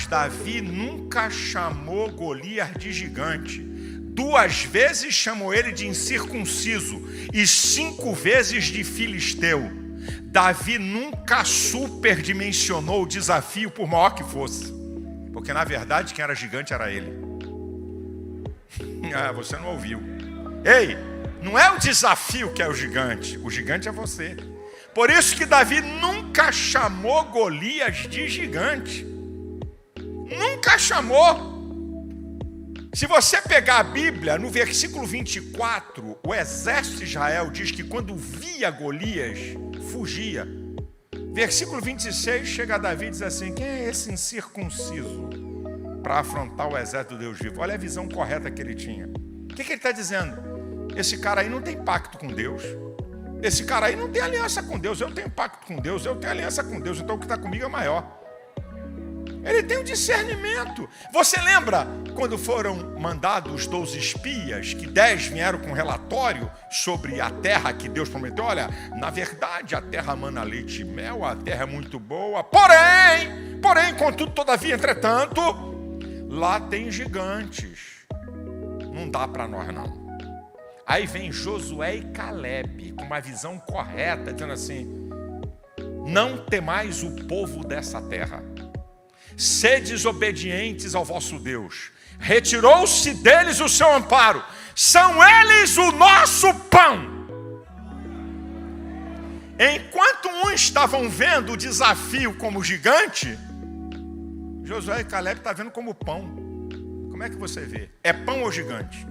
Mas Davi nunca chamou Golias de gigante. 2 vezes chamou ele de incircunciso e 5 vezes de filisteu. Davi nunca superdimensionou o desafio, por maior que fosse. Porque na verdade quem era gigante era ele. Você não ouviu. Ei, não é o desafio que é o gigante é você. Por isso que Davi nunca chamou Golias de gigante. Nunca chamou. Se você pegar a Bíblia, no versículo 24, o exército de Israel diz que quando via Golias, fugia. Versículo 26, chega a Davi e diz assim: quem é esse incircunciso para afrontar o exército do Deus vivo? Olha a visão correta que ele tinha. O que ele está dizendo? Esse cara aí não tem pacto com Deus. Esse cara aí não tem aliança com Deus. Eu tenho pacto com Deus, eu tenho aliança com Deus. Então o que está comigo é maior. Ele tem um discernimento. Você lembra quando foram mandados os 12 espias, que 10 vieram com relatório sobre a terra que Deus prometeu? Olha, na verdade a terra mana leite e mel, a terra é muito boa. Porém, contudo, todavia, entretanto, lá tem gigantes. Não dá para nós não. Aí vem Josué e Caleb com uma visão correta, dizendo assim: não temais o povo dessa terra. Sedes obedientes ao vosso Deus. Retirou-se deles o seu amparo. São eles o nosso pão. Enquanto uns estavam vendo o desafio como gigante, Josué e Caleb estavam vendo como pão. Como é que você vê? É pão ou gigante?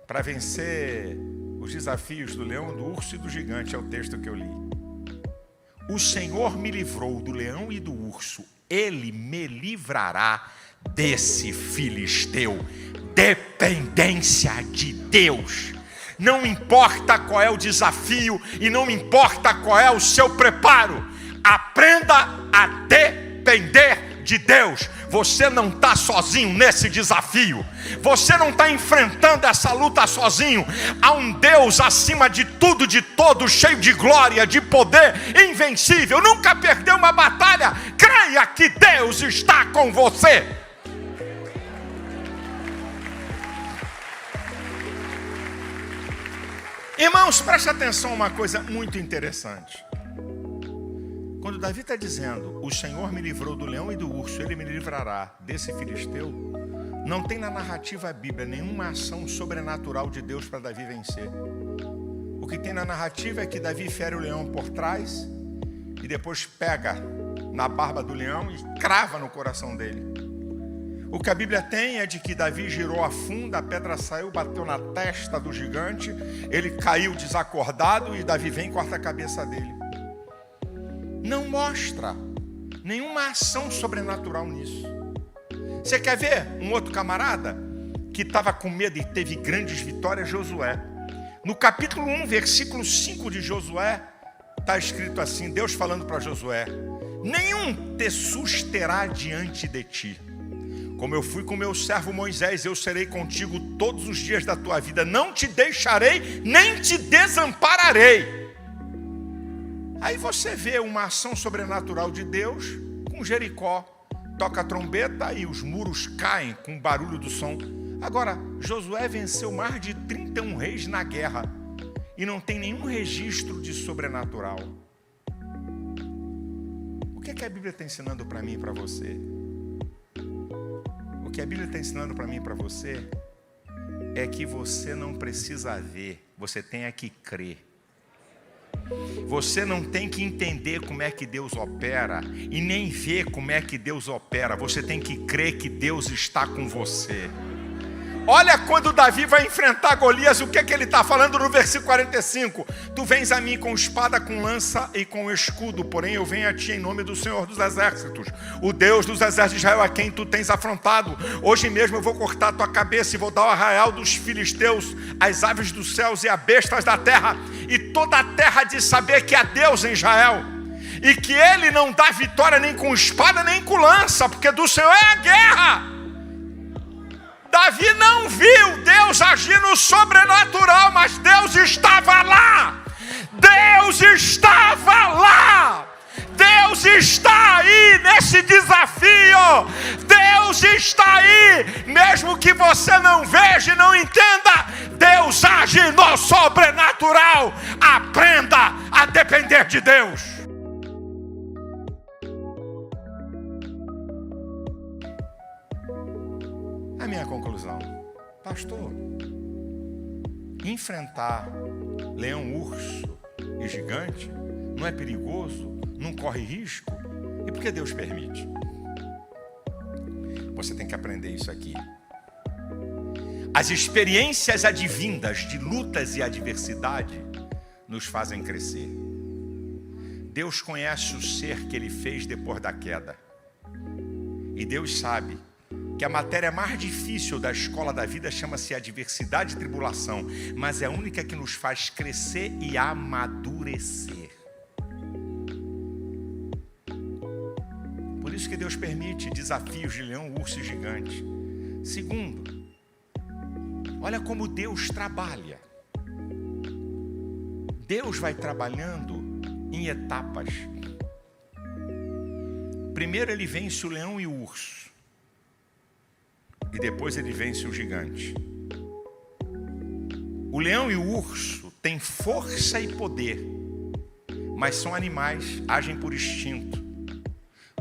Para vencer os desafios do leão, do urso e do gigante, é o texto que eu li. O Senhor me livrou do leão e do urso. Ele me livrará desse filisteu. Dependência de Deus. Não importa qual é o desafio e não importa qual é o seu preparo. Aprenda a depender de Deus. Você não está sozinho nesse desafio. Você não está enfrentando essa luta sozinho. Há um Deus acima de tudo, de todos, cheio de glória, de poder, invencível. Nunca perdeu uma batalha. Creia que Deus está com você. Irmãos, preste atenção a uma coisa muito interessante. Quando Davi está dizendo: o Senhor me livrou do leão e do urso, ele me livrará desse filisteu, não tem na narrativa bíblica nenhuma ação sobrenatural de Deus para Davi vencer. O que tem na narrativa é que Davi fere o leão por trás e depois pega na barba do leão e crava no coração dele. O que a Bíblia tem é de que Davi girou a funda, a pedra saiu, bateu na testa do gigante, ele caiu desacordado e Davi vem e corta a cabeça dele. Não mostra nenhuma ação sobrenatural nisso. Você quer ver um outro camarada que estava com medo e teve grandes vitórias? Josué. No capítulo 1, versículo 5 de Josué, está escrito assim, Deus falando para Josué: nenhum te susterá diante de ti. Como eu fui com meu servo Moisés, eu serei contigo todos os dias da tua vida. Não te deixarei, nem te desampararei. Aí você vê uma ação sobrenatural de Deus com Jericó. Toca a trombeta e os muros caem com o barulho do som. Agora, Josué venceu mais de 31 reis na guerra e não tem nenhum registro de sobrenatural. O que é que a Bíblia está ensinando para mim e para você? O que a Bíblia está ensinando para mim e para você é que você não precisa ver, você tem que crer. Você não tem que entender como é que Deus opera e nem ver como é que Deus opera. Você tem que crer que Deus está com você. Olha quando Davi vai enfrentar Golias, o que é que ele está falando no versículo 45? Tu vens a mim com espada, com lança e com escudo, porém eu venho a ti em nome do Senhor dos Exércitos, o Deus dos exércitos de Israel, a quem tu tens afrontado. Hoje mesmo eu vou cortar a tua cabeça e vou dar o arraial dos filisteus, as aves dos céus e as bestas da terra, e toda a terra de saber que há Deus em Israel, e que ele não dá vitória nem com espada nem com lança, porque do Senhor é a guerra. Davi não viu Deus agir no sobrenatural, mas Deus estava lá. desafio. Deus está aí, mesmo que você não veja e não entenda. Deus age no sobrenatural. Aprenda a depender de Deus. A minha conclusão, pastor, enfrentar leão, urso e gigante não é perigoso, não corre risco? E por que Deus permite? Você tem que aprender isso aqui. As experiências advindas de lutas e adversidade nos fazem crescer. Deus conhece o ser que Ele fez depois da queda. E Deus sabe que a matéria mais difícil da escola da vida chama-se adversidade e tribulação, mas é a única que nos faz crescer e amadurecer. Por isso que Deus permite desafios de leão, urso e gigante. Segundo, olha como Deus trabalha. Deus vai trabalhando em etapas. Primeiro Ele vence o leão e o urso. E depois Ele vence o gigante. O leão e o urso têm força e poder, mas são animais, agem por instinto.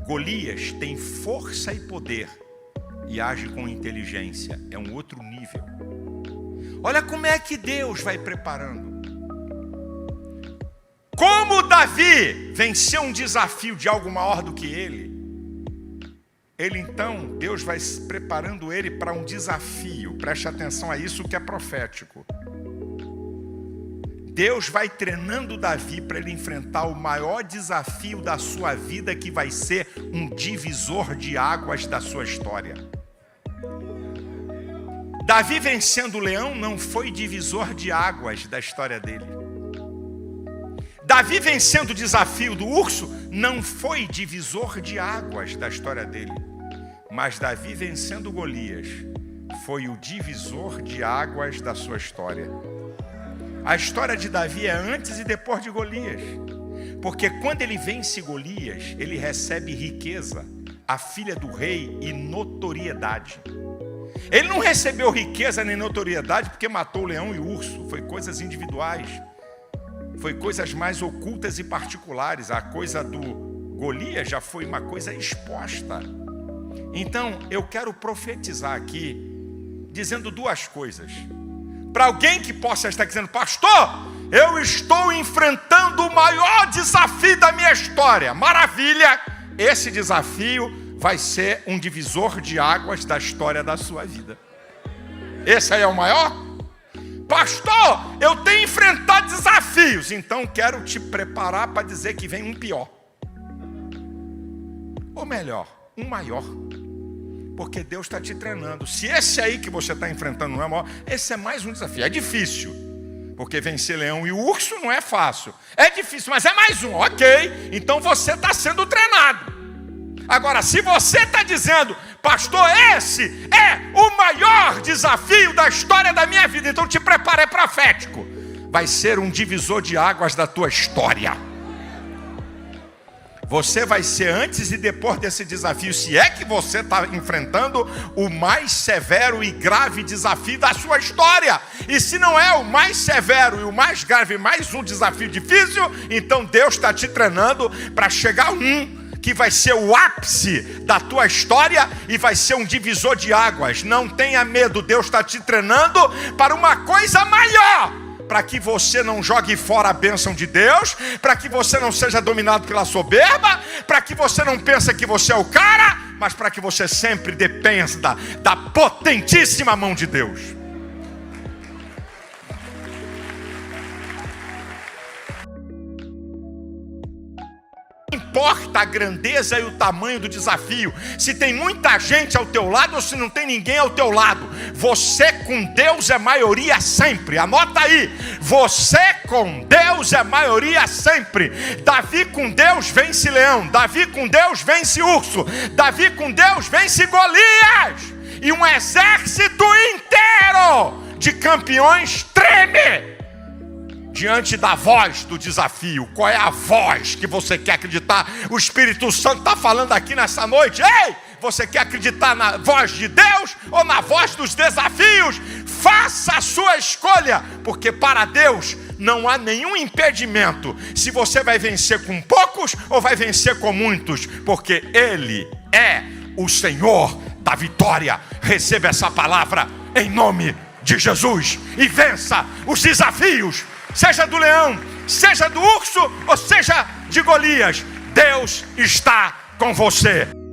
Golias tem força e poder e age com inteligência. É um outro nível. Olha como é que Deus vai preparando. Como Davi venceu um desafio de algo maior do que ele, então, Deus vai preparando ele para um desafio. Preste atenção a isso que é profético. Deus vai treinando Davi para ele enfrentar o maior desafio da sua vida, que vai ser um divisor de águas da sua história. Davi vencendo o leão não foi divisor de águas da história dele. Davi vencendo o desafio do urso não foi divisor de águas da história dele. Mas Davi vencendo Golias foi o divisor de águas da sua história. A história de Davi é antes e depois de Golias. Porque quando ele vence Golias, ele recebe riqueza, a filha do rei, e notoriedade. Ele não recebeu riqueza nem notoriedade porque matou o leão e o urso. Foi coisas individuais. Foi coisas mais ocultas e particulares. A coisa do Golias já foi uma coisa exposta. Então, eu quero profetizar aqui, dizendo duas coisas. Para alguém que possa estar dizendo, pastor, eu estou enfrentando o maior desafio da minha história. Maravilha! Esse desafio vai ser um divisor de águas da história da sua vida. Esse aí é o maior? Pastor, eu tenho enfrentado desafios. Então, quero te preparar para dizer que vem um pior. Ou melhor, um maior. Porque Deus está te treinando. Se esse aí que você está enfrentando não é maior, esse é mais um desafio. É difícil. Porque vencer leão e urso não é fácil. É difícil, mas é mais um. Ok, então você está sendo treinado. Agora, se você está dizendo, pastor, esse é o maior desafio da história da minha vida, então te prepara, é profético. Vai ser um divisor de águas da tua história. Você vai ser antes e depois desse desafio, se é que você está enfrentando o mais severo e grave desafio da sua história. E se não é o mais severo e o mais grave, mais um desafio difícil, então Deus está te treinando para chegar que vai ser o ápice da tua história e vai ser um divisor de águas. Não tenha medo, Deus está te treinando para uma coisa maior. Para que você não jogue fora a bênção de Deus, para que você não seja dominado pela soberba, para que você não pense que você é o cara, mas para que você sempre dependa da potentíssima mão de Deus. Não importa a grandeza e o tamanho do desafio, se tem muita gente ao teu lado ou se não tem ninguém ao teu lado, você com Deus é maioria sempre. Anota aí, você com Deus é maioria sempre. Davi com Deus vence leão, Davi com Deus vence urso, Davi com Deus vence Golias, e um exército inteiro de campeões treme. diante da voz do desafio. Qual é a voz que você quer acreditar? O Espírito Santo está falando aqui nessa noite. Ei, você quer acreditar na voz de Deus ou na voz dos desafios? Faça a sua escolha, porque para Deus não há nenhum impedimento se você vai vencer com poucos ou vai vencer com muitos, porque Ele é o Senhor da vitória. Receba essa palavra em nome de Jesus e vença os desafios, seja do leão, seja do urso ou seja de Golias. Deus está com você.